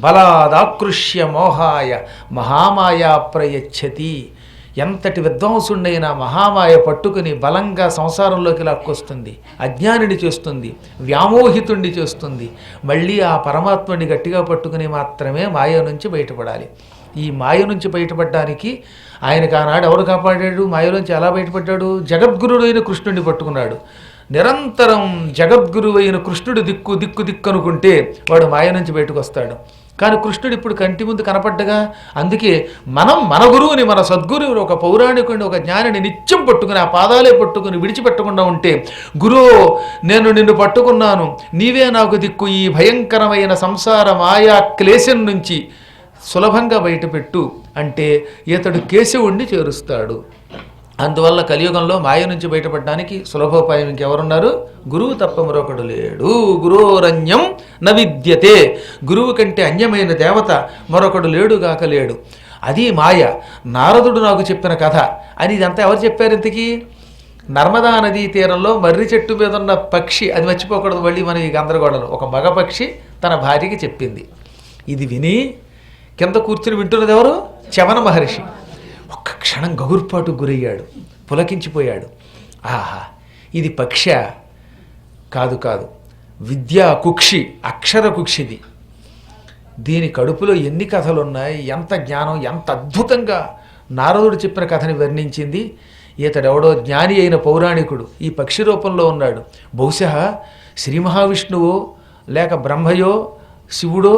బలాదాకృష్య మోహాయ మహామాయా ప్రయచ్చతి. ఎంతటి విద్వాంసుండైనా మహామాయ పట్టుకుని బలంగా సంసారంలోకి లాక్కొస్తుంది, అజ్ఞానిని చేస్తుంది, వ్యామోహితుణ్ణి చేస్తుంది. మళ్ళీ ఆ పరమాత్ముడిని గట్టిగా పట్టుకుని మాత్రమే మాయ నుంచి బయటపడాలి. ఈ మాయ నుంచి బయటపడడానికి ఆయనకు ఆనాడు ఎవరు కాపాడాడు? మాయలోంచి ఎలా బయటపడ్డాడు? జగద్గురుడైన కృష్ణుడిని పట్టుకున్నాడు. నిరంతరం జగద్గురువైన కృష్ణుడు దిక్కు దిక్కు దిక్కు అనుకుంటే వాడు మాయ నుంచి బయటకు వస్తాడు. కానీ కృష్ణుడు ఇప్పుడు కంటి ముందు కనపడ్డగా. అందుకే మనం మన గురువుని, మన సద్గురువుని, ఒక పౌరాణికుడిని, ఒక జ్ఞానిని నిత్యం పట్టుకుని ఆ పాదాలే పట్టుకుని విడిచిపెట్టకుండా ఉంటే, గురో నేను నిన్ను పట్టుకున్నాను, నీవే నాకు దిక్కు, ఈ భయంకరమైన సంసార మాయా క్లేశం నుంచి సులభంగా బయటపెట్టు అంటే ఇతడు కేశవుణ్ణి చేరుస్తాడు. అందువల్ల కలియుగంలో మాయ నుంచి బయటపడడానికి సులభోపాయం ఇంకెవరున్నారు? గురువు తప్ప మరొకడు లేడు. గురోరన్యం న విద్యతే. గురువు కంటే అన్యమైన దేవత మరొకడు లేడుగాక లేడు. అది మాయ. నారదుడు నాకు చెప్పిన కథ అని. ఇదంతా ఎవరు చెప్పారు ఇంతకీ? నర్మదా నదీ తీరంలో మర్రి చెట్టు మీద ఉన్న పక్షి, అది మర్చిపోకూడదు మళ్ళీ మనం ఈ గందరగోళంలో, ఒక మగ పక్షి తన భార్యకి చెప్పింది. ఇది విని కింద కూర్చుని వింటున్నది ఎవరు? చవన మహర్షి. ఒక్క క్షణం గగుర్పాటు గురయ్యాడు, పులకించిపోయాడు. ఆహా, ఇది పక్ష కాదు కాదు, విద్యా కుక్షి, అక్షర కుక్షిది. దీని కడుపులో ఎన్ని కథలున్నాయి, ఎంత జ్ఞానం, ఎంత అద్భుతంగా నారదుడు చెప్పిన కథని వర్ణించింది. ఇతడెవడో జ్ఞాని అయిన పౌరాణికుడు ఈ పక్షి రూపంలో ఉన్నాడు. బహుశా శ్రీ మహావిష్ణువో లేక బ్రహ్మయో శివుడో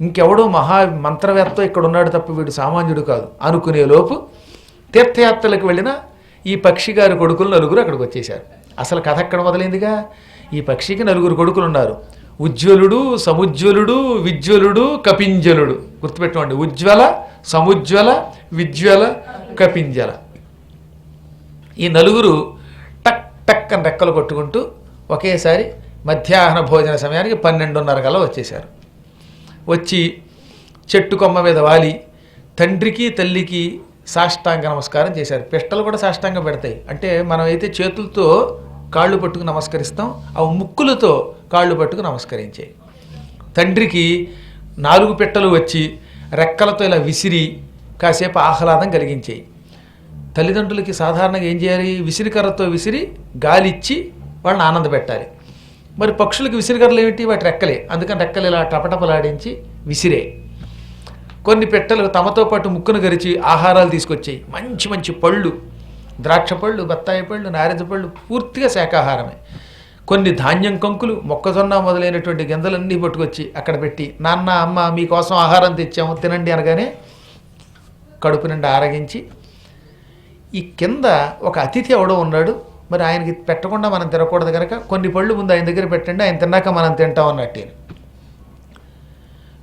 ఇంకెవడో మహా మంత్రవేత్త ఇక్కడ ఉన్నాడు తప్ప వీడు సామాన్యుడు కాదు అనుకునే లోపు తీర్థయాత్రలకు వెళ్ళిన ఈ పక్షి గారి కొడుకులు నలుగురు అక్కడికి వచ్చేశారు. అసలు కథ ఎక్కడ మొదలైందిగా? ఈ పక్షికి నలుగురు కొడుకులు ఉన్నారు. ఉజ్వలుడు, సముజ్వలుడు, విజ్వలుడు, కపింజలుడు. గుర్తుపెట్టుకోండి, ఉజ్వల, సముజ్వల, విజ్వల, కపింజల. ఈ నలుగురు టక్ టక్ అని రెక్కలు కొట్టుకుంటూ ఒకేసారి మధ్యాహ్న భోజన సమయానికి 12:30 కల్లా వచ్చేశారు. వచ్చి చెట్టు కొమ్మ మీద వాలి తండ్రికి తల్లికి సాష్టాంగ నమస్కారం చేశారు. పిష్టలు కూడా సాష్టాంగం పెడతాయి. అంటే మనం అయితే చేతులతో కాళ్ళు పట్టుకు నమస్కరిస్తాం, అవి ముక్కులతో కాళ్ళు పట్టుకు నమస్కరించాయి. తండ్రికి 4 పిట్టలు వచ్చి రెక్కలతో ఇలా విసిరి కాసేపు ఆహ్లాదం కలిగించాయి. తల్లిదండ్రులకి సాధారణంగా ఏం చేయాలి? విసిరికర్రతో విసిరి గాలిచ్చి వాళ్ళని ఆనంద పెట్టాలి. మరి పక్షులకి విసిరికర్రలు ఏమిటి? వాటి రెక్కలే. అందుకని రెక్కలు ఇలా టపటపలాడించి విసిరే. కొన్ని పెట్టెలు తమతో పాటు ముక్కును గరిచి ఆహారాలు తీసుకొచ్చాయి. మంచి మంచి పళ్ళు, ద్రాక్ష పళ్ళు, బత్తాయి పళ్ళు, నారింజ పళ్ళు, పూర్తిగా శాకాహారమే. కొన్ని ధాన్యం కంకులు, మొక్కజొన్న మొదలైనటువంటి గింజలన్నీ పట్టుకొచ్చి అక్కడ పెట్టి, నాన్న అమ్మ మీకోసం ఆహారం తెచ్చాము తినండి అనగానే కడుపు నిండా ఆరగించి, ఈ కింద ఒక అతిథి ఎవడో ఉన్నాడు, మరి ఆయనకి పెట్టకుండా మనం తినకూడదు కనుక కొన్ని పళ్ళు ముందు ఆయన దగ్గర పెట్టండి, ఆయన తిన్నాక మనం తింటాం అన్నట్టు.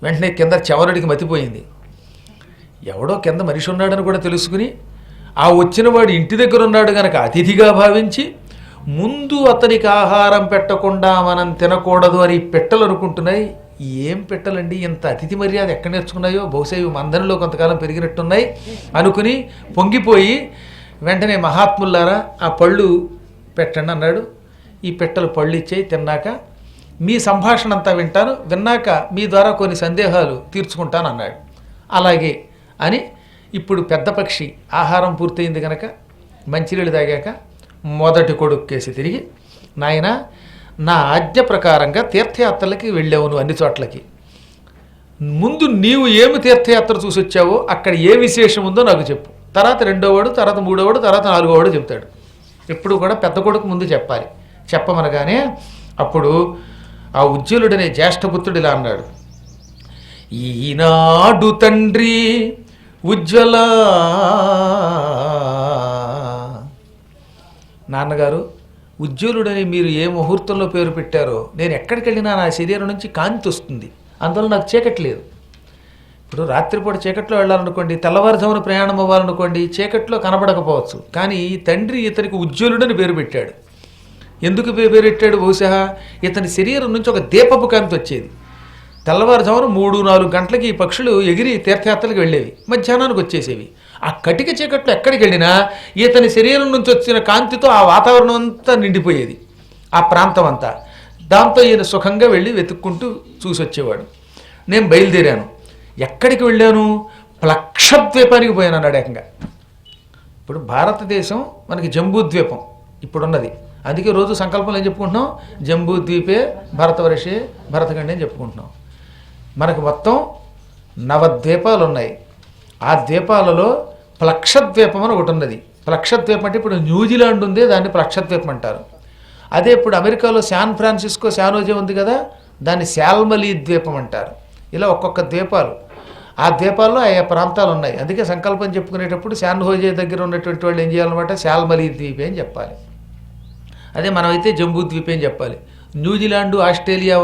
వెంటనే కింద చవరుడికి మతిపోయింది. ఎవడో కింద మనిషి ఉన్నాడని కూడా తెలుసుకుని ఆ వచ్చిన వాడు ఇంటి దగ్గర ఉన్నాడు కనుక అతిథిగా భావించి ముందు అతనికి ఆహారం పెట్టకుండా మనం తినకూడదు అని పెట్టెలు అనుకుంటున్నాయి. ఏం పెట్టలండి, ఇంత అతిథి మర్యాద ఎక్కడ నేర్చుకున్నాయో, బహుశా ఇవి మందరిలో కొంతకాలం పెరిగినట్టున్నాయి అనుకుని పొంగిపోయి వెంటనే మహాత్ములారా ఆ పళ్ళు పెట్టండి అన్నాడు. ఈ పెట్టెలు పళ్ళు ఇచ్చాయి. తిన్నాక మీ సంభాషణ అంతా వింటాను, విన్నాక మీ ద్వారా కొన్ని సందేహాలు తీర్చుకుంటాను అన్నాడు. అలాగే అని ఇప్పుడు పెద్ద పక్షి ఆహారం పూర్తయింది కనుక మంచినీళ్ళు తాగాక మొదటి కొడుకు కేసి తిరిగి, నాయన నా ఆజ్ఞ ప్రకారంగా తీర్థయాత్రలకి వెళ్ళావు నువ్వు అన్ని చోట్లకి, ముందు నీవు ఏమి తీర్థయాత్ర చూసి వచ్చావో అక్కడ ఏ విశేషం ఉందో నాకు చెప్పు. తర్వాత 2వ వాడు, తర్వాత 3వ వాడు, తర్వాత 4వ వాడు చెప్తాడు. ఎప్పుడు కూడా పెద్ద కొడుకు ముందు చెప్పాలి. చెప్పమనగానే అప్పుడు ఆ ఉజ్వలుడనే జ్యేష్ఠపుత్రుడు ఇలా అన్నాడు, ఈనాడు తండ్రి ఉజ్వల, నాన్నగారు ఉజ్వలుడని మీరు ఏ ముహూర్తంలో పేరు పెట్టారో నేను ఎక్కడికి వెళ్ళినా నా శరీరం నుంచి కాంతి వస్తుంది, అందువల్ల నాకు చీకటి లేదు. ఇప్పుడు రాత్రిపూట చీకట్లో వెళ్ళాలనుకోండి, తెల్లవారుజామున ప్రయాణం అవ్వాలనుకోండి, చీకట్లో కనబడకపోవచ్చు. కానీ ఈ తండ్రి ఇతనికి ఉజ్వలుడని పేరు పెట్టాడు. ఎందుకు పేరు పెట్టాడు? బహుశా ఇతని శరీరం నుంచి ఒక దీపపు కాంతి వచ్చేది. తెల్లవారుజామున 3-4 గంటలకి ఈ పక్షులు ఎగిరి తీర్థయాత్రలకు వెళ్ళేవి, మధ్యాహ్నానికి వచ్చేసేవి. ఆ కటిక చీకట్లో ఎక్కడికి వెళ్ళినా ఇతని శరీరం నుంచి వచ్చిన కాంతితో ఆ వాతావరణం అంతా నిండిపోయేది, ఆ ప్రాంతం అంతా. దాంతో ఈయన సుఖంగా వెళ్ళి వెతుక్కుంటూ చూసి వచ్చేవాడు. నేను బయలుదేరాను. ఎక్కడికి వెళ్ళాను? ప్లక్షద్వీపానికి పోయాను అన్నాడు ఏకంగా. ఇప్పుడు భారతదేశం మనకి జంబూద్వీపం ఇప్పుడున్నది. అందుకే రోజు సంకల్పంలో ఏం చెప్పుకుంటున్నాం? జంబూద్వీపే భరతవర్షే భరతఖండే అని చెప్పుకుంటున్నాం. మనకు మొత్తం 9 ద్వీపాలు ఉన్నాయి. ఆ ద్వీపాలలో ప్లక్షద్వీపం అని ఒకటి ఉన్నది. ప్లక్షద్వీపం అంటే ఇప్పుడు న్యూజిలాండ్ ఉంది, దాన్ని ప్లక్షద్వీపం అంటారు. అదే ఇప్పుడు అమెరికాలో శాన్ ఫ్రాన్సిస్కో శానోజే ఉంది కదా, దాన్ని శాల్మలీ ద్వీపం అంటారు. ఇలా ఒక్కొక్క ద్వీపాలు, ఆ ద్వీపాల్లో ఆయా ప్రాంతాలు ఉన్నాయి. అందుకే సంకల్పం చెప్పుకునేటప్పుడు శాన్ హోజే దగ్గర ఉన్నటువంటి వాళ్ళు ఏం చేయాలన్నమాట? శాల్మలీ ద్వీపే అని చెప్పాలి. అదే మనమైతే జంబూ ద్వీపే అని చెప్పాలి. న్యూజిలాండ్, ఆస్ట్రేలియా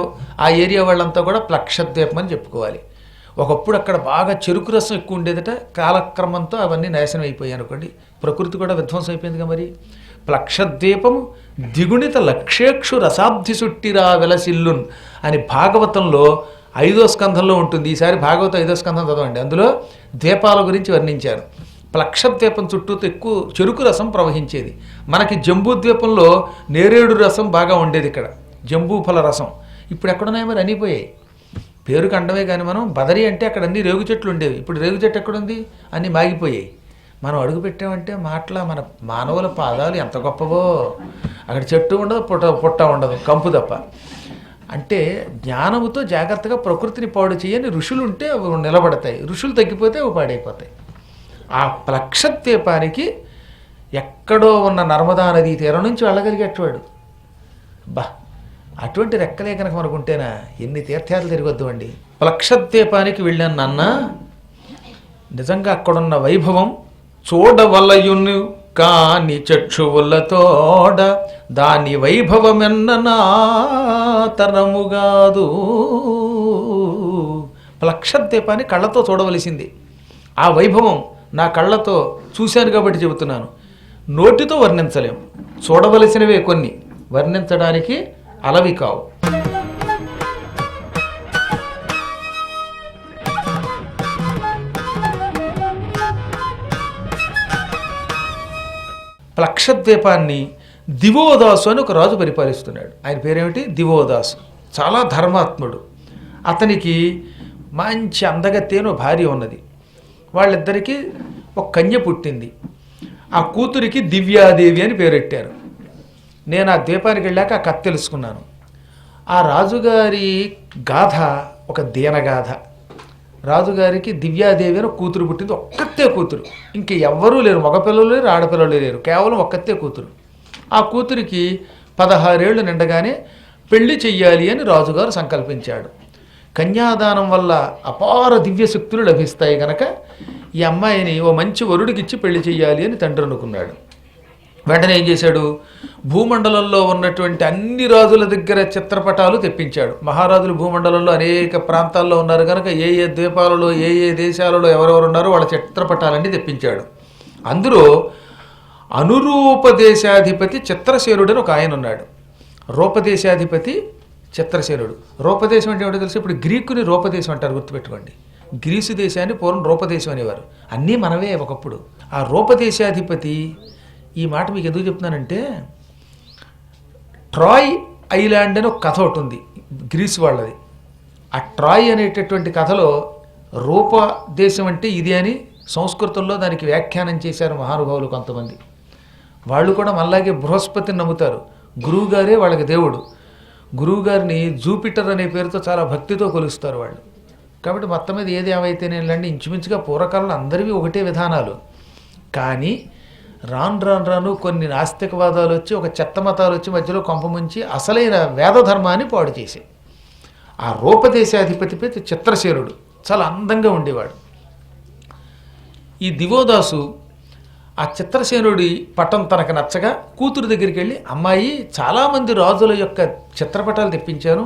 ఆ ఏరియా వాళ్ళంతా కూడా ప్లక్షద్వీపం అని చెప్పుకోవాలి. ఒకప్పుడు అక్కడ బాగా చెరుకు రసం ఎక్కువ ఉండేదట. కాలక్రమంతో అవన్నీ నాశనం అయిపోయాయి అనుకోండి. ప్రకృతి కూడా విధ్వంసం అయిపోయిందిగా మరి. ప్లక్షద్వీపము దిగుణిత లక్షేక్షు రసాబ్ది సుట్టిరా వెలసిల్లున్ అని భాగవతంలో 5వ స్కంధంలో ఉంటుంది. ఈసారి భాగవతం 5వ స్కంధం చదవండి. అందులో ద్వీపాల గురించి వర్ణించారు. ప్లక్షద్వీపం చుట్టూతో ఎక్కువ చెరుకు రసం ప్రవహించేది. మనకి జంబూ ద్వీపంలో నేరేడు రసం బాగా ఉండేది. ఇక్కడ జంబూ ఫల రసం. ఇప్పుడు ఎక్కడున్నాయి మరి? అనిపోయాయి. పేరుకు అండమే కానీ మనం బదరి అంటే అక్కడ అన్ని రేగు చెట్లు ఉండేవి. ఇప్పుడు రేగు చెట్టు ఎక్కడుంది? అన్నీ మాగిపోయాయి. మనం అడుగు పెట్టామంటే మన మానవుల పాదాలు ఎంత గొప్పవో. అక్కడ చెట్టు ఉండదు, పుట్ట ఉండదు, కంపు తప్ప. అంటే జ్ఞానముతో జాగ్రత్తగా ప్రకృతిని పాడు చేయని ఋషులు ఉంటే అవి నిలబడతాయి. ఋషులు తగ్గిపోతే అవి పాడైపోతాయి. ఆ ప్లక్షద్వీపానికి ఎక్కడో ఉన్న నర్మదా నదీ తీరం నుంచి వెళ్ళగలిగేటవాడు. బా, అటువంటి రెక్కలే కనుక మనకుంటేనా ఎన్ని తీర్థయాత్రలు తిరగొద్దు అండి. ప్లక్షద్వీపానికి వెళ్ళాను నాన్న. నిజంగా అక్కడున్న వైభవం చూడవలయును కాని చక్షువులతోడ దాని వైభవమెన్న తరముగాదు. ప్లక్షద్వీపాన్ని కళ్ళతో చూడవలసింది. ఆ వైభవం నా కళ్ళతో చూశాను కాబట్టి చెబుతున్నాను. నోటితో వర్ణించలేం. చూడవలసినవే కొన్ని, వర్ణించడానికి అలవి కావు. ప్లక్షద్వీపాన్ని దివోదాసు అని ఒక రాజు పరిపాలిస్తున్నాడు. ఆయన పేరేమిటి? దివోదాసు. చాలా ధర్మాత్ముడు. అతనికి మంచి అందగత్తేనో భార్య ఉన్నది. వాళ్ళిద్దరికీ ఒక కన్య పుట్టింది. ఆ కూతురికి దివ్యాదేవి అని పేరెట్టారు. నేను ఆ ద్వీపానికి వెళ్ళాక ఆ కథ తెలుసుకున్నాను. ఆ రాజుగారి గాథ ఒక దీనగాథ. రాజుగారికి దివ్యాదేవి అని కూతురు పుట్టింది. ఒక్కతే కూతురు, ఇంక ఎవ్వరూ లేరు. మగపిల్లలు లేరు, ఆడపిల్లలు లేరు, కేవలం ఒక్కతే కూతురు. ఆ కూతురికి 16 ఏళ్ళు నిండగానే పెళ్లి చెయ్యాలి అని రాజుగారు సంకల్పించాడు. కన్యాదానం వల్ల అపార దివ్యశక్తులు లభిస్తాయి కనుక ఈ అమ్మాయిని ఓ మంచి వరుడికి ఇచ్చి పెళ్లి చెయ్యాలి అని తండ్రి అనుకున్నాడు. వెంటనే ఏం చేశాడు? భూమండలంలో ఉన్నటువంటి అన్ని రాజుల దగ్గర చిత్రపటాలు తెప్పించాడు. మహారాజులు భూమండలంలో అనేక ప్రాంతాల్లో ఉన్నారు కనుక ఏ ఏ ద్వీపాలలో ఏ ఏ దేశాలలో ఎవరెవరు ఉన్నారో వాళ్ళ చిత్రపటాలన్నీ తెప్పించాడు. అందులో అనురూపదేశాధిపతి చిత్రసేనుడని ఒక ఆయన ఉన్నాడు. రూపదేశాధిపతి చిత్రసేనుడు. రూపదేశం అంటే ఏమిటో తెలుసు? ఇప్పుడు గ్రీకుని రూపదేశం అంటారు, గుర్తుపెట్టుకోండి. గ్రీసు దేశాన్ని పూర్వం రూపదేశం అనేవారు. అన్నీ మనవే ఒకప్పుడు. ఆ రూపదేశాధిపతి, ఈ మాట మీకు ఎందుకు చెప్తున్నానంటే, ట్రాయ్ ఐలాండ్ అని ఒక కథ ఒకటి ఉంది గ్రీసు వాళ్ళది. ఆ ట్రాయ్ అనేటటువంటి కథలో రూపదేశం అంటే ఇది అని సంస్కృతంలో దానికి వ్యాఖ్యానం చేశారు మహానుభావులు కొంతమంది. వాళ్ళు కూడా మళ్ళాగే బృహస్పతిని నమ్ముతారు. గురువుగారే వాళ్ళకి దేవుడు. గురువుగారిని జూపిటర్ అనే పేరుతో చాలా భక్తితో కొలుస్తారు వాళ్ళు. కాబట్టి మొత్తం మీద ఏది ఏమైతేనేలండి, ఇంచుమించుగా పూర్వకాలంలో అందరివి ఒకటే విధానాలు. కానీ రాను కొన్ని నాస్తికవాదాలు వచ్చి, ఒక చెత్త మతాలు వచ్చి మధ్యలో కొంపముంచి అసలైన వేదధర్మాన్ని పాడు చేసి, ఆ రూపదేశాధిపతి పేరు చిత్రసేనుడు. చాలా అందంగా ఉండేవాడు. ఈ దివోదాసు ఆ చిత్రసేనుడి పటం తనకు నచ్చగా కూతురు దగ్గరికి వెళ్ళి, అమ్మాయి చాలామంది రాజుల యొక్క చిత్రపటాలు తెప్పించాను,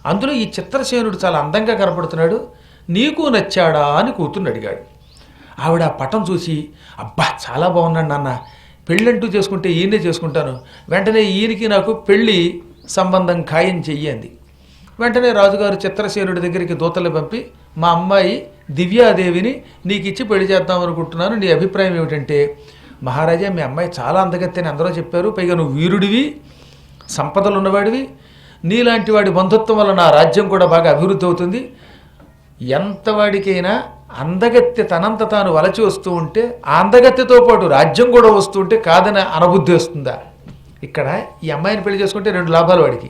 అందులో ఈ చిత్రసేనుడు చాలా అందంగా కనపడుతున్నాడు, నీకు నచ్చాడా అని కూతుర్ని అడిగాడు. ఆవిడ ఆ పటం చూసి, అబ్బా చాలా బాగున్నాడు నాన్న, పెళ్ళంటూ చేసుకుంటే ఈయనే చేసుకుంటాను, వెంటనే ఈయనకి నాకు పెళ్ళి సంబంధం ఖాయం చెయ్యంది. వెంటనే రాజుగారు చిత్రసేనుడి దగ్గరికి దూతలు పంపి, మా అమ్మాయి దివ్యాదేవిని నీకు ఇచ్చి పెళ్లి చేద్దాం అనుకుంటున్నాను, నీ అభిప్రాయం ఏమిటంటే, మహారాజా మీ అమ్మాయి చాలా అందగత్తెని అందరూ చెప్పారు, పైగా నువ్వు వీరుడివి, సంపదలు ఉన్నవాడివి, నీలాంటి వాడి బంధుత్వం వల్ల నా రాజ్యం కూడా బాగా అభివృద్ధి అవుతుంది, ఎంతవాడికైనా అందగత్తె తనంత తాను వలచి వస్తూ ఉంటే ఆ అందగత్తెతో పాటు రాజ్యం కూడా వస్తూ ఉంటే కాదని అనబుద్ధి వస్తుందా? ఇక్కడ ఈ అమ్మాయిని పెళ్లి చేసుకుంటే 2 లాభాలు వాడికి.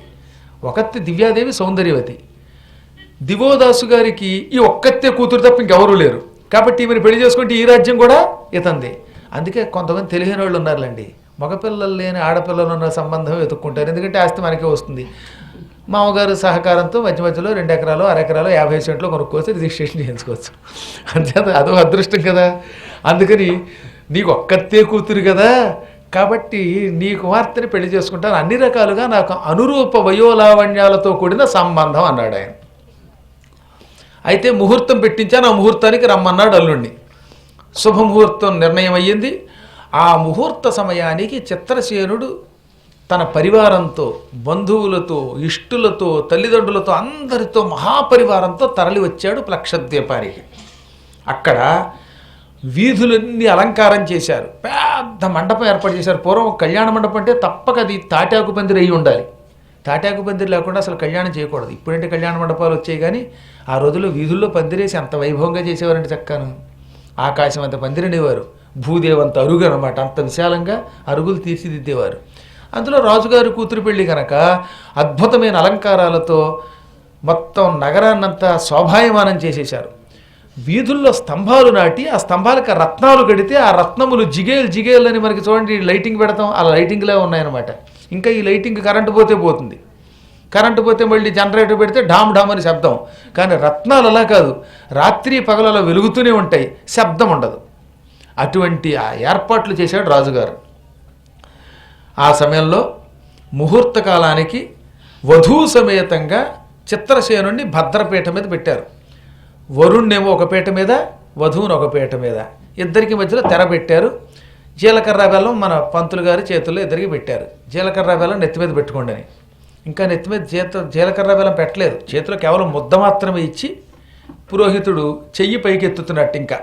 ఒకత్తి దివ్యాదేవి సౌందర్యవతి, దివోదాసు గారికి ఈ ఒక్కతే కూతురు తప్ప ఇంకెవరూ లేరు. కాబట్టి ఈమెను పెళ్లి చేసుకుంటే ఈ రాజ్యం కూడా ఇతంది. అందుకే కొంతమంది తెలియని వాళ్ళు ఉన్నారులేండి, మగపిల్లలు లేని ఆడపిల్లలు ఉన్న సంబంధం వెతుక్కుంటారు. ఎందుకంటే ఆస్తి మనకే వస్తుంది. మామగారు సహకారంతో మధ్య మధ్యలో 2 ఎకరాలు 1 ఎకరాలు 50 సెంట్లు కొనుక్కోవచ్చు, రిజిస్ట్రేషన్ చేయించుకోవచ్చు. అంతేత అదో అదృష్టం కదా. అందుకని నీకు ఒక్కతే కూతురు కదా, కాబట్టి నీ కుమార్తెని పెళ్లి చేసుకుంటాను, అన్ని రకాలుగా నాకు అనురూప వయోలావణ్యాలతో కూడిన సంబంధం అన్నాడు ఆయన. అయితే ముహూర్తం పెట్టించాను, ఆ ముహూర్తానికి రమ్మన్నాడు అల్లుణ్ణి. శుభముహూర్తం నిర్ణయం అయ్యింది. ఆ ముహూర్త సమయానికి చిత్రసేనుడు తన పరివారంతో, బంధువులతో, ఇష్టులతో, తల్లిదండ్రులతో, అందరితో మహాపరివారంతో తరలి వచ్చాడు ప్లక్షద్వీపానికి. అక్కడ వీధులన్నీ అలంకారం చేశారు, పెద్ద మండపం ఏర్పాటు చేశారు. పూర్వం కళ్యాణ మండపం అంటే తప్పక అది తాటాకు పందిరి అయి ఉండాలి. తాటాకు పందిరి లేకుండా అసలు కళ్యాణం చేయకూడదు. ఇప్పుడంటే కళ్యాణ మండపాలు వచ్చాయి, కానీ ఆ రోజుల్లో వీధుల్లో పందిరేసి అంత వైభవంగా చేసేవారంటే చక్కను. ఆకాశం అంత పందిరినేవారు, భూదేవంత అరుగు అనమాట, అంత విశాలంగా అరుగులు తీర్చిదిద్దేవారు. అందులో రాజుగారి కూతురు పెళ్లి కనుక అద్భుతమైన అలంకారాలతో మొత్తం నగరాన్నంతా శోభాయమానం చేసేశారు. వీధుల్లో స్తంభాలు నాటి ఆ స్తంభాలకు రత్నాలు కడితే ఆ రత్నములు జిగేలు జిగేలు అని మనకి చూడండి లైటింగ్ పెడతాం, అలా లైటింగ్లా ఉన్నాయన్నమాట. ఇంకా ఈ లైటింగ్ కరెంటు పోతే పోతుంది, కరెంటు పోతే మళ్ళీ జనరేటర్ పెడితే ఢామ్ ఢామ్ అని శబ్దం. కానీ రత్నాలు అలా కాదు, రాత్రి పగలలో వెలుగుతూనే ఉంటాయి, శబ్దం ఉండదు. అటువంటి ఆ ఏర్పాట్లు చేశాడు రాజుగారు. ఆ సమయంలో ముహూర్త కాలానికి వధూ సమేతంగా చిత్రసేనుణ్ణి భద్రపీఠ మీద పెట్టారు. వరుణ్ణేమో ఒక పీట మీద, వధువుని ఒక పీట మీద, ఇద్దరికి మధ్యలో తెర పెట్టారు. జీలకర్ర బెల్లం మన పంతులు గారి చేతుల్లో ఇద్దరికి పెట్టారు. జీలకర్ర బెల్లం నెత్తి మీద పెట్టుకోండి అని. ఇంకా నెత్తి మీద జీలకర్ర బెల్లం పెట్టలేదు, చేతిలో కేవలం ముద్ద మాత్రమే ఇచ్చి పురోహితుడు చెయ్యి పైకి ఎత్తుతున్నట్టు. ఇంకా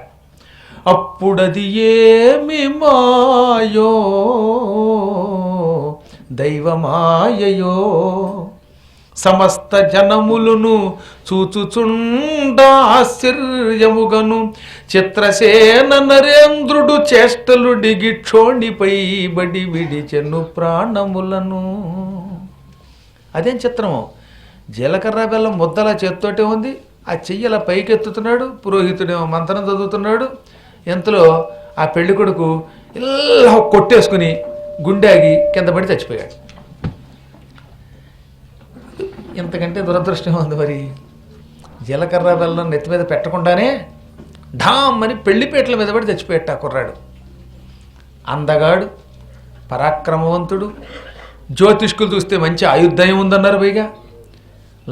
అప్పుడది ఏమి మాయో దైవమాయయో సమస్త జనములను చూచుచుండాశ్చర్యముగను చిత్రసేన నరేంద్రుడు చేష్టలు డిగిక్షోణిపై బడి విడిచెను ప్రాణములను. అదేం చిత్రము, జీలకర్ర బెల్లం ముద్దలా చేత్తోటే ఉంది, ఆ చెయ్యలా పైకెత్తుతున్నాడు, పురోహితుడేమో మంత్రం చదువుతున్నాడు. ఇంతలో ఆ పెళ్లి కొడుకు ఇలా కొట్టేసుకుని గుండెగి కింద పడి చచ్చిపోయాడు. ఇంతకంటే దురదృష్టం ఉంది మరి. జీలకర్ర బెల్లం నెత్తి మీద పెట్టకుండానే ఢామ్ అని పెళ్లిపేటల మీద పడి చచ్చిపోయాట కుర్రాడు. అందగాడు, పరాక్రమవంతుడు, జ్యోతిష్కులు చూస్తే మంచి ఆయుర్దాయం ఉందన్నారు. పైగా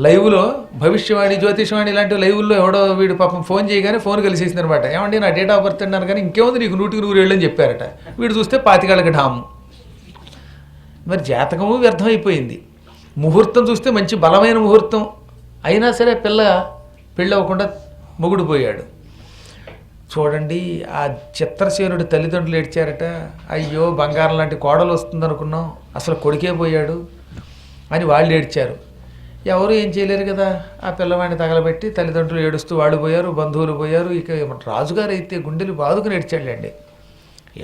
లైవ్లో భవిష్యవాణి, జ్యోతిషవాణి ఇలాంటి లైవ్లో ఎవడో వీడు పాపం ఫోన్ చేయగానే ఫోన్ కలిసేసింది అనమాట. ఏమండి నా డేట్ ఆఫ్ బర్త్ అన్నారు, కానీ ఇంకేముంది నీకు 100కి 100 ఏళ్ళు అని చెప్పారట. వీడు చూస్తే 25 ఢాము. మరి జాతకము వ్యర్థమైపోయింది. ముహూర్తం చూస్తే మంచి బలమైన ముహూర్తం అయినా సరే పెళ్ళి అవ్వకుండా మొగుడు పోయాడు. చూడండి, ఆ చిత్రసేనుడి తల్లిదండ్రులు ఏడ్చారట. అయ్యో బంగారం లాంటి కోడలు వస్తుందనుకున్నాం, అసలు కొడుకే పోయాడు అని వాళ్ళు ఏడ్చారు. ఎవరు ఏం చేయలేరు కదా, ఆ పిల్లవాడిని తగలబెట్టి తల్లిదండ్రులు ఏడుస్తూ వాళ్ళు పోయారు, బంధువులు పోయారు. ఇక రాజుగారు అయితే గుండెలు బాదుకుని ఏడ్చాడండి.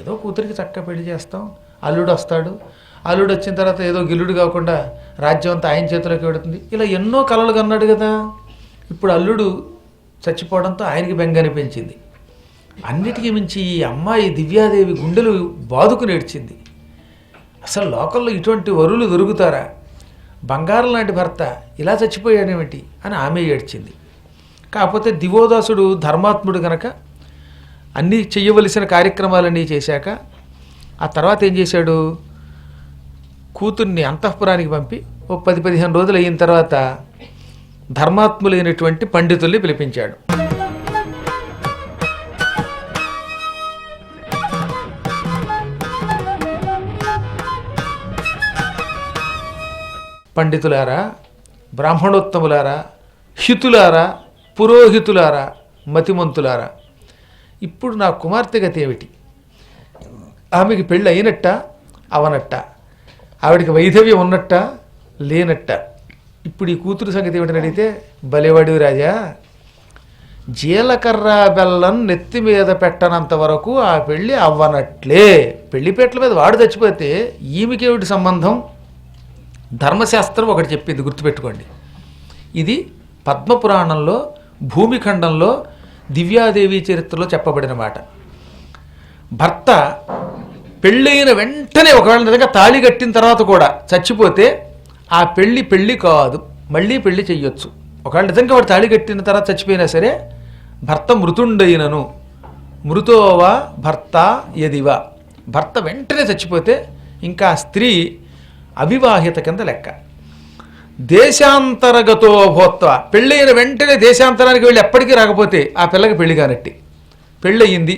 ఏదో కూతురికి చక్కగా పెళ్లి చేస్తాం, అల్లుడు వస్తాడు, అల్లుడు వచ్చిన తర్వాత ఏదో గిల్లుడు కాకుండా రాజ్యం అంతా ఆయన చేతిలోకి పెడుతుంది, ఇలా ఎన్నో కలలు కన్నాడు కదా. ఇప్పుడు అల్లుడు చచ్చిపోవడంతో ఆయనకి బెంగ అనిపించింది. అన్నిటికీ మించి ఈ అమ్మాయి దివ్యాదేవి గుండెలు బాదుకుని ఏడ్చింది. అసలు లోకల్లో ఇటువంటి వరులు దొరుకుతారా, బంగారం లాంటి భర్త ఇలా చచ్చిపోయాడేమిటి అని ఆమె ఏడ్చింది. కాకపోతే దివోదాసుడు ధర్మాత్ముడు కనుక అన్నీ చెయ్యవలసిన కార్యక్రమాలన్నీ చేశాక ఆ తర్వాత ఏం చేశాడు, కూతుర్ని అంతఃపురానికి పంపి ఓ 10-15 రోజులు అయిన తర్వాత ధర్మాత్ములైనటువంటి పండితుల్ని పిలిపించాడు. పండితులారా, బ్రాహ్మణోత్తములారా, హితులారా, పురోహితులారా, మతిమంతులారా, ఇప్పుడు నా కుమార్తె గతి ఏమిటి? ఆమెకి పెళ్ళి అయినట్ట అవనట్ట, ఆవిడికి వైధవ్యం ఉన్నట్ట లేనట్ట? ఇప్పుడు ఈ కూతురు సంగతి ఏమిటని అడిగితే, బలేవాడు రాజా, జీలకర్ర బెల్లం నెత్తి మీద పెట్టనంత వరకు ఆ పెళ్ళి అవ్వనట్లే. పెళ్లిపేటల మీద వాడు చచ్చిపోతే ఈమెకేమిటి సంబంధం? ధర్మశాస్త్రం ఒకటి చెప్పింది, గుర్తుపెట్టుకోండి. ఇది పద్మపురాణంలో భూమిఖండంలో దివ్యాదేవి చరిత్రలో చెప్పబడిన మాట. భర్త పెళ్ళైన వెంటనే ఒకవేళ నిజంగా తాళి కట్టిన తర్వాత కూడా చచ్చిపోతే ఆ పెళ్ళి కాదు, మళ్ళీ పెళ్లి చెయ్యొచ్చు. ఒకవేళ నిజంగా వాడు తాళి కట్టిన తర్వాత చచ్చిపోయినా సరే, భర్త మృతుండైనను, మృతోవా భర్త యదివా, భర్త వెంటనే చచ్చిపోతే ఇంకా స్త్రీ అవివాహిత కింద లెక్క. దేశాంతరగతో భోత్వ, పెళ్ళైన వెంటనే దేశాంతరానికి వెళ్ళి ఎప్పటికీ రాకపోతే ఆ పిల్లకి పెళ్లి కానట్టి. పెళ్ళయింది,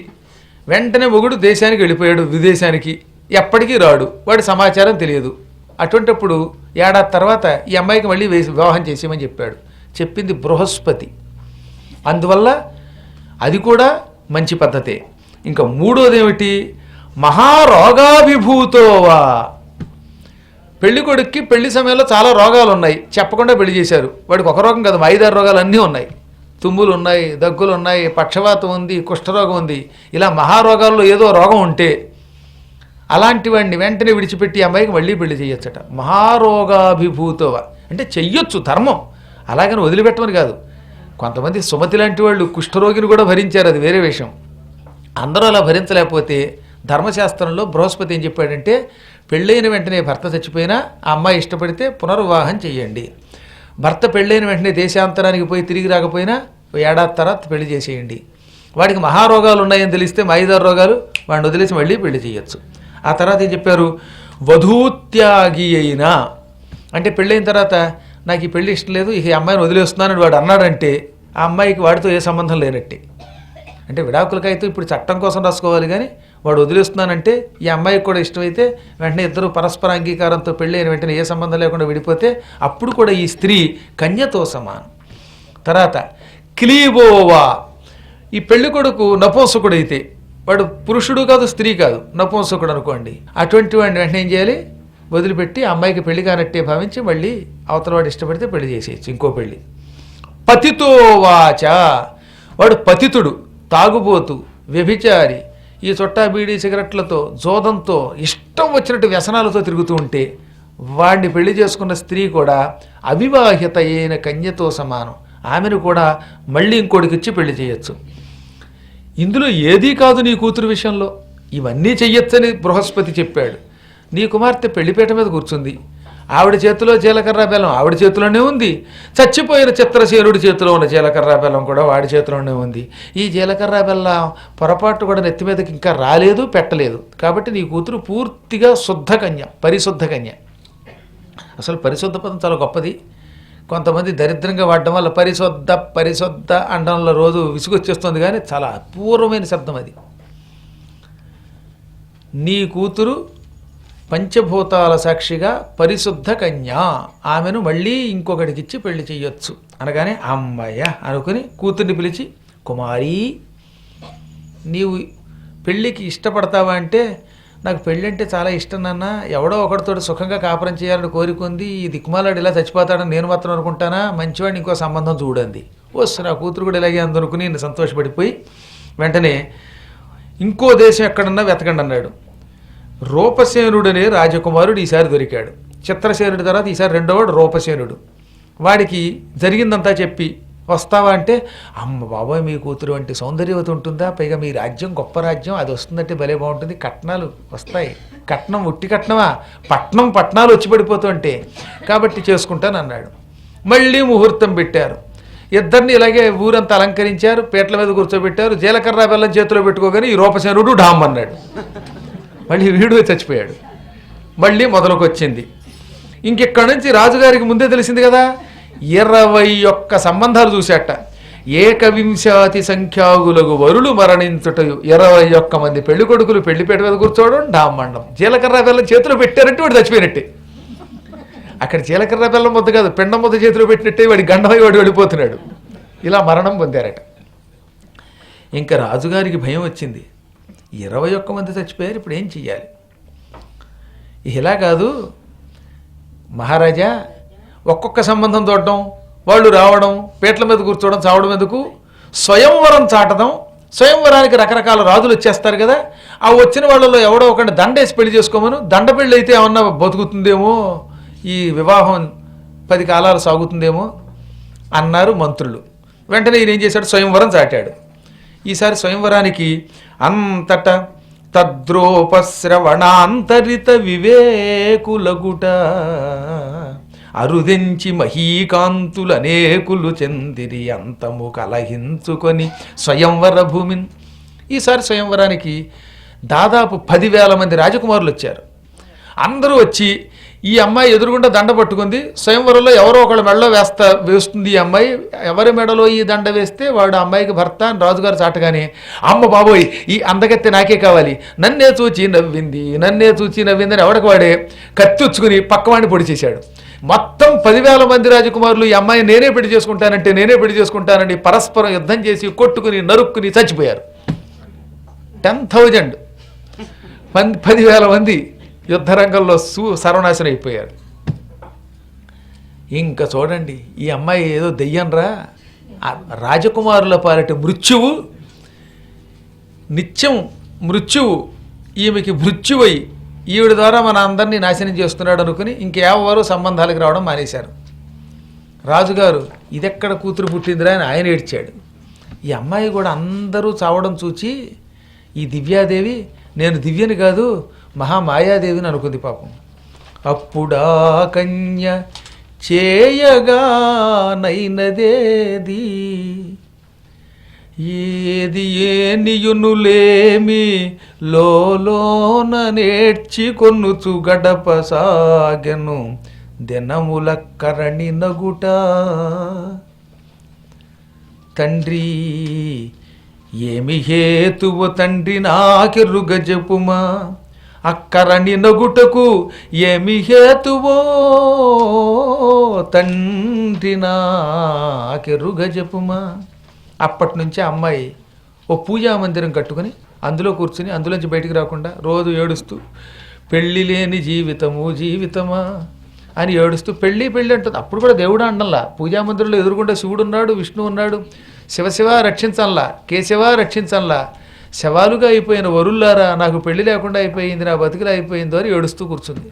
వెంటనే మొగుడు దేశానికి వెళ్ళిపోయాడు, విదేశానికి, ఎప్పటికీ రాడు, వాడి సమాచారం తెలియదు. అటువంటిప్పుడు ఏడాది తర్వాత ఈ అమ్మాయికి మళ్ళీ వివాహం చేసేయమని చెప్పాడు. చెప్పింది బృహస్పతి. అందువల్ల అది కూడా మంచి పద్ధతే. ఇంకా మూడోది ఏమిటి? మహారోగాభిభూతోవా, పెళ్లి కొడుక్కి పెళ్లి సమయంలో చాలా రోగాలు ఉన్నాయి, చెప్పకుండా పెళ్లి చేశారు. వాడికి ఒక రోగం కాదు, 5-6 రోగాలు అన్నీ ఉన్నాయి. తుమ్ములు ఉన్నాయి, దగ్గులు ఉన్నాయి, పక్షవాతం ఉంది, కుష్ఠరోగం ఉంది. ఇలా మహారోగాల్లో ఏదో రోగం ఉంటే అలాంటి వాడిని వెంటనే విడిచిపెట్టి అమ్మాయికి మళ్ళీ పెళ్లి చేయొచ్చట. మహారోగాభిభూతవ అంటే చెయ్యొచ్చు, ధర్మం. అలాగని వదిలిపెట్టమని కాదు. కొంతమంది సుమతి లాంటి వాళ్ళు కుష్ఠరోగిని కూడా భరించారు, అది వేరే విషయం. అందరూ అలా భరించలేకపోతే ధర్మశాస్త్రంలో బృహస్పతి ఏం చెప్పాడంటే, పెళ్ళైన వెంటనే భర్త చచ్చిపోయినా ఆ అమ్మాయి ఇష్టపడితే పునర్వివాహం చేయండి. భర్త పెళ్ళైన వెంటనే దేశాంతరానికి పోయి తిరిగి రాకపోయినా ఏడాది తర్వాత పెళ్లి చేసేయండి. వాడికి మహారోగాలు ఉన్నాయని తెలిస్తే 5-6 రోగాలు వాడిని వదిలేసి మళ్ళీ పెళ్లి చేయొచ్చు. ఆ తర్వాత ఏం చెప్పారు? వధూత్యాగి అయినా, అంటే పెళ్ళైన తర్వాత నాకు ఈ పెళ్లి ఇష్టం లేదు, ఇక ఈ అమ్మాయిని వదిలేస్తున్నానని వాడు అన్నాడంటే ఆ అమ్మాయికి వాడితో ఏ సంబంధం లేనట్టే. అంటే విడాకులకైతే ఇప్పుడు చట్టం కోసం రాసుకోవాలి, కానీ వాడు వదిలేస్తున్నానంటే ఈ అమ్మాయికి కూడా ఇష్టమైతే వెంటనే ఇద్దరు పరస్పర అంగీకారంతో పెళ్ళి అయిన వెంటనే ఏ సంబంధం లేకుండా విడిపోతే అప్పుడు కూడా ఈ స్త్రీ కన్యతో సమానం. తర్వాత క్లీబోవా, ఈ పెళ్లి కొడుకు నపుంసకుడైతే, వాడు పురుషుడు కాదు స్త్రీ కాదు, నపుంసకుడు అనుకోండి, అటువంటి వాడిని వెంటనే ఏం చేయాలి? వదిలిపెట్టి అమ్మాయికి పెళ్లి కానట్టే భావించి మళ్ళీ అవతల వాడు ఇష్టపడితే పెళ్లి చేసేయచ్చు, ఇంకో పెళ్లి. పతితో వాచ, వాడు పతితుడు, తాగుబోతు, వ్యభిచారి, ఈ చుట్టా బీడీ సిగరెట్లతో జోదంతో ఇష్టం వచ్చినట్టు వ్యసనాలతో తిరుగుతూ ఉంటే వాడిని పెళ్లి చేసుకున్న స్త్రీ కూడా అవివాహిత అయిన కన్యతో సమానం. ఆమెను కూడా మళ్ళీ ఇంకోటికిచ్చి పెళ్లి చేయొచ్చు. ఇందులో ఏదీ కాదు నీ కూతురు విషయంలో, ఇవన్నీ చెయ్యొచ్చని బృహస్పతి చెప్పాడు. నీ కుమార్తె పెళ్లిపీట మీద కూర్చుంది, ఆవిడ చేతిలో జీలకర్ర బెల్లం ఆవిడ చేతిలోనే ఉంది, చచ్చిపోయిన చిత్రసేనుడి చేతిలో ఉన్న జీలకర్ర బెల్లం కూడా వాడి చేతిలోనే ఉంది. ఈ జీలకర్ర బెల్లం పొరపాటు కూడా నెత్తి మీదకి ఇంకా రాలేదు, పెట్టలేదు. కాబట్టి నీ కూతురు పూర్తిగా శుద్ధ కన్య, పరిశుద్ధ కన్య. అసలు పరిశుద్ధ పదం చాలా గొప్పది. కొంతమంది దరిద్రంగా వాడడం వల్ల పరిశుద్ధ అండంలో రోజు విసుగొచ్చేస్తుంది, కానీ చాలా అపూర్వమైన శబ్దం అది. నీ కూతురు పంచభూతాల సాక్షిగా పరిశుద్ధ కన్య, ఆమెను మళ్ళీ ఇంకొకటికిచ్చి పెళ్లి చెయ్యొచ్చు అనగానే అమ్మయ్య అనుకుని కూతుర్ని పిలిచి, కుమారి నీవు పెళ్ళికి ఇష్టపడతావా అంటే, నాకు పెళ్ళి అంటే చాలా ఇష్టం నాన్న, ఎవడో ఒకటితో సుఖంగా కాపురం చేయాలని కోరుకుంది, ఈ దిక్కుమాలాడు ఇలా చచ్చిపోతాడని నేను మాత్రం అనుకుంటానా, మంచివాడిని ఇంకో సంబంధం చూడండి. వస్తు నా కూతురు కూడా ఇలాగే అందనుకుని నేను సంతోషపడిపోయి వెంటనే ఇంకో దేశం ఎక్కడన్నా వెతకండి అన్నాడు. రూపసేనుడనే రాజకుమారుడు ఈసారి దొరికాడు. చిత్రసేనుడి తర్వాత ఈసారి రెండోవాడు రూపసేనుడు. వాడికి జరిగిందంతా చెప్పి వస్తావా అంటే, అమ్మ బాబాయ్ మీ కూతురు వంటి సౌందర్యవతి ఉంటుందా, పైగా మీ రాజ్యం గొప్ప రాజ్యం, అది వస్తుందంటే భలే బాగుంటుంది, కట్నాలు వస్తాయి. కట్నం ఉట్టి కట్నమా, పట్నాలు వచ్చి పడిపోతుంటే, కాబట్టి చేసుకుంటాను అన్నాడు. మళ్ళీ ముహూర్తం పెట్టారు. ఇద్దరిని ఇలాగే ఊరంతా అలంకరించారు, పీటల మీద కూర్చోబెట్టారు. జీలకర్ర బెల్లం చేతిలో పెట్టుకోగానే ఈ రూపసేనుడు డామ్ అన్నాడు. మళ్ళీ వీడు చచ్చిపోయాడు. మళ్ళీ మొదలుకొచ్చింది. ఇంకెక్కడి నుంచి రాజుగారికి ముందే తెలిసింది కదా, 21 సంబంధాలు చూశాట. 21 సంఖ్యాగులకు వరులు మరణించుట, 21 మంది పెళ్లి కొడుకులు పెళ్లిపేట మీద కూర్చోవడం, డామ్మండం. జీలకర్ర బెల్లం చేతిలో పెట్టారంటే వాడు చచ్చిపోయినట్టే. అక్కడ జీలకర్ర బెల్లం ముద్ద కాదు, పిండం ముద్ద చేతిలో పెట్టినట్టే వాడి గండమై వాడు వెళ్ళిపోతున్నాడు. ఇలా మరణం పొందారట. ఇంకా రాజుగారికి భయం వచ్చింది. 21 మంది చచ్చిపోయారు, ఇప్పుడు ఏం చెయ్యాలి? ఇలా కాదు మహారాజా, ఒక్కొక్క సంబంధం చూడడం, వాళ్ళు రావడం, పీటల మీద కూర్చోవడం, చావడం ఎందుకు, స్వయంవరం చాటడం. స్వయంవరానికి రకరకాల రాజులు వచ్చేస్తారు కదా, ఆ వచ్చిన వాళ్ళలో ఎవడో ఒకటి దండేసి పెళ్లి చేసుకోమను. దండ పెళ్ళి అయితే ఏమన్నా బతుకుతుందేమో, ఈ వివాహం 10 కాలాలు సాగుతుందేమో అన్నారు మంత్రులు. వెంటనే ఈయన ఏం చేశాడు, స్వయంవరం చాటాడు. ఈసారి స్వయంవరానికి అంతటా తద్రోపశ్రవణాంతరిత వివేకులగుట అరుదెంచి మహీకాంతులు అనేకులు చెందిరి అంతము కలహించుకొని స్వయంవర భూమిన్. ఈసారి స్వయంవరానికి దాదాపు 10,000 మంది రాజకుమారులు వచ్చారు. అందరూ వచ్చి ఈ అమ్మాయి ఎదురుగుండా దండ పట్టుకుంది. స్వయంవరంలో ఎవరో ఒకళ్ళ మెడలో వేస్తుంది ఈ అమ్మాయి. ఎవరి మెడలో ఈ దండ వేస్తే వాడు అమ్మాయికి భర్త అని రాజుగారు చాటగానే, అమ్మ బాబోయ్ ఈ అందగత్తె నాకే కావాలి, నన్నే చూచి నవ్వింది అని ఎవడికి వాడే కత్తిచ్చుకుని పక్కవాడిని పొడి చేశాడు. మొత్తం 10,000 మంది రాజకుమారులు ఈ అమ్మాయి నేనే పెళ్లి చేసుకుంటానండి పరస్పరం యుద్ధం చేసి కొట్టుకుని నరుక్కుని చచ్చిపోయారు. 10,000 10,000 మంది యుద్ధరంగంలో సర్వనాశనం అయిపోయారు. ఇంకా చూడండి, ఈ అమ్మాయి ఏదో దెయ్యంరా, రాజకుమారుల పాలిట మృత్యువు, నిత్యం మృత్యువు ఈమెకి మృత్యువై ఈవిడ ద్వారా మన అందరినీ నాశనం చేస్తున్నాడు అనుకుని ఇంకెవరూ సంబంధాలకు రావడం మానేశారు. రాజుగారు ఇదెక్కడ కూతురు పుట్టిందిరా అని ఆయన ఏడ్చాడు. ఈ అమ్మాయి కూడా అందరూ చావడం చూచి ఈ దివ్యాదేవి నేను దివ్యని కాదు మహామాయాదేవిని అనుకుంది పాపం. అప్పుడా కన్య చేయగా నైనదేది ఏది ఏనియునులేమి లోన నేర్చి కొన్నుచు గడప సాగెను దినముల కరణి నగుట. తండ్రి ఏమి హేతువు తండ్రి నాకెరుగ చెప్పుమా, అక్కరణి నగుటకు ఏమి హేతువో తండ్రి నాకెరుగ చెప్పుమా. అప్పటి నుంచే అమ్మాయి ఓ పూజా మందిరం కట్టుకుని అందులో కూర్చుని అందులోంచి బయటికి రాకుండా రోజు ఏడుస్తూ పెళ్ళి లేని జీవితమా అని ఏడుస్తూ పెళ్ళి అంటుంది. అప్పుడు కూడా దేవుడు అండంలా, పూజా మందిరంలో ఎదురుకుండా శివుడు ఉన్నాడు, విష్ణు ఉన్నాడు. శివ రక్షించంలా, కేశవ రక్షించంలా, శవాలుగా అయిపోయిన వరుల్లారా నాకు పెళ్లి లేకుండా అయిపోయింది, నా బతికిలా అయిపోయిందో అని ఏడుస్తూ కూర్చుంది.